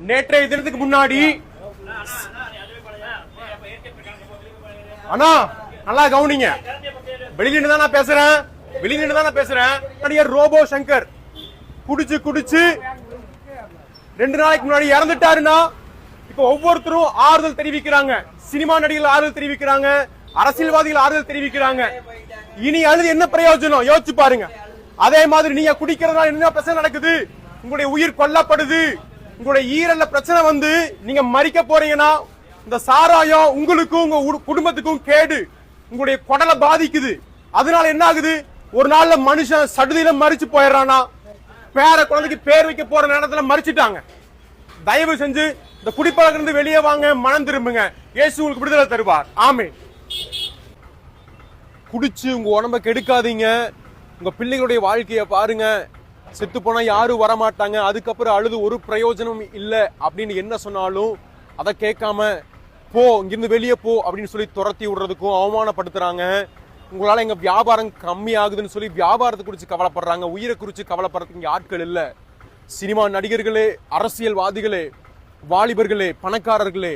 நேற்றைய தினத்துக்கு முன்னாடி அண்ணா நல்லா கவனிங்க. வெளியிட்டு தான் நான் பேசுறேன். நடிகர் ரோபோ சங்கர் குடிச்சு 2 நாளைக்கு முன்னாடி இறந்துட்டாருன்னா இப்ப ஒவ்வொருத்தரும் ஆறுதல் தெரிவிக்கிறாங்க. சினிமா நடிகர்கள் ஆறுதல் தெரிவிக்கிறாங்க, அரசியல்வாதிகள் ஆறுதல் தெரிவிக்கிறாங்க. இனி அழுது என்ன பிரயோஜனம் யோசிச்சு பாருங்க. அதே மாதிரி நீங்க குடிக்கிறதுனால என்ன பிரச்சனை நடக்குது? உங்களுடைய உயிர் கொல்லப்படுது. உங்களுடைய ஈரல்ல பிரச்சனை வந்து நீங்க மரிக்க போறீங்கன்னா இந்த சாராயம் உங்களுக்கும் உங்க குடும்பத்துக்கும் கேடு. உங்களுடைய குடலை பாதிக்குது. அதனால என்ன ஆகுது? ஒரு நாள்ல மனுஷன் சடுதியில மரிச்சு போயிடறானா, பேர குழந்தைக்கு பேர் வைக்க போற நேரத்துல மரிச்சிட்டாங்க. தயவு செஞ்சு இந்த குடிப்பழக்கம் இருந்து வெளியே வாங்க, மனம் திரும்புங்க. இயேசு உங்களுக்கு விடுதலை தருவார். ஆமென். குடிச்சு உங்க உடம்ப கெடுக்காதீங்க. உங்க பிள்ளைகளுடைய வாழ்க்கைய பாருங்க. செத்து போனா யாரும் வரமாட்டாங்க. அதுக்கப்புறம் அழுது ஒரு பிரயோஜனம் இல்ல அப்படின்னு என்ன சொன்னாலும் அதை கேட்காம போ, இங்கிருந்து வெளியே போ அப்படின்னு சொல்லி துரத்தி விடுறதுக்கும் அவமானப்படுத்துறாங்க. உங்களால எங்க வியாபாரம் கம்மி ஆகுதுன்னு சொல்லி வியாபாரத்தை குறிச்சு கவலைப்படுறாங்க. உயிரை குறிச்சு கவலைப்படுறதுக்கு ஆட்கள் இல்ல. சினிமா நடிகர்களே, அரசியல்வாதிகளே, வாலிபர்களே, பணக்காரர்களே,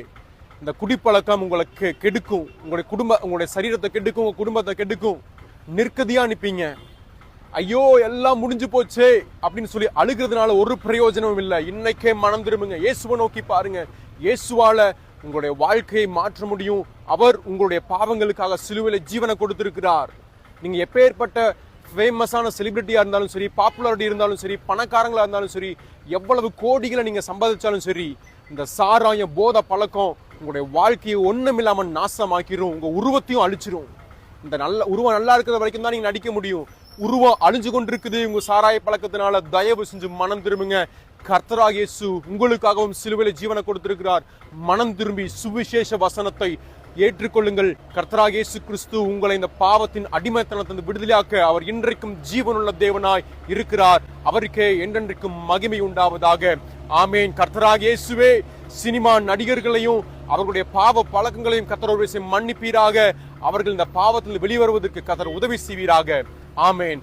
இந்த குடிப்பழக்கம் உங்களுக்கு கெடுக்கும். உங்களுடைய சரீரத்தை கெடுக்கும், உங்க குடும்பத்தை கெடுக்கும். நிற்கதியா நிப்பீங்க. ஐயோ எல்லாம் முடிஞ்சு போச்சே அப்படின்னு சொல்லி அழுகிறதுனால ஒரு பிரயோஜனமும் இல்லை. இன்னைக்கே மனம் திரும்புங்க. இயேசுவை நோக்கி பாருங்க. இயேசுவால உங்களுடைய வாழ்க்கையை மாற்ற முடியும். அவர் உங்களுடைய பாவங்களுக்காக சிலுவையில ஜீவனை கொடுத்திருக்கிறார். நீங்க எப்பேற்பட்ட ஃபேமஸான செலிபிரிட்டியா இருந்தாலும் சரி, பாப்புலாரிட்டி இருந்தாலும் சரி, பணக்காரங்களா இருந்தாலும் சரி, எவ்வளவு கோடிகளை நீங்க சம்பாதிச்சாலும் சரி, இந்த சாராயம் போத பழக்கம் உங்களுடைய வாழ்க்கையை ஒண்ணுமில்லாம நாசமாக்கிரும். உங்க உருவத்தையும் அழிச்சிரும். இந்த உருவம் நல்லா இருக்கிற வரைக்கும் தான் நீங்க நடிக்க முடியும். உருவம் அழிஞ்சு கொண்டிருக்குது உங்க சாராய பழக்கத்தினால. தயவு செஞ்சு மனம் திரும்புங்க. கர்த்தராகிய இயேசு உங்களுக்காகவும் சிலுவையில ஜீவனை கொடுத்திருக்கிறார். மனம் திரும்பி சுவிசேஷ வசனத்தை ஏற்றுக்கொள்ளுங்கள். கர்த்தராகிய இயேசு கிறிஸ்து உங்களை இந்த பாவத்தின் அடிமைத்தனத்திலிருந்து விடுதலையாக்க அவர் இன்றைக்கும் ஜீவனுள்ள தேவனாய் இருக்கிறார். அவருக்கே என்றென்றைக்கும் மகிமை உண்டாவதாக. ஆமேன். கர்த்தராகிய இயேசுவே சினிமா நடிகர்களையும் அவர்களுடைய பாவ பழக்கங்களையும் கர்த்தர் மன்னிப்பீராக. அவர்கள் இந்த பாவத்தில் வெளிவருவதற்கு கர்த்தர் உதவி செய்வீராக. ஆமேன்.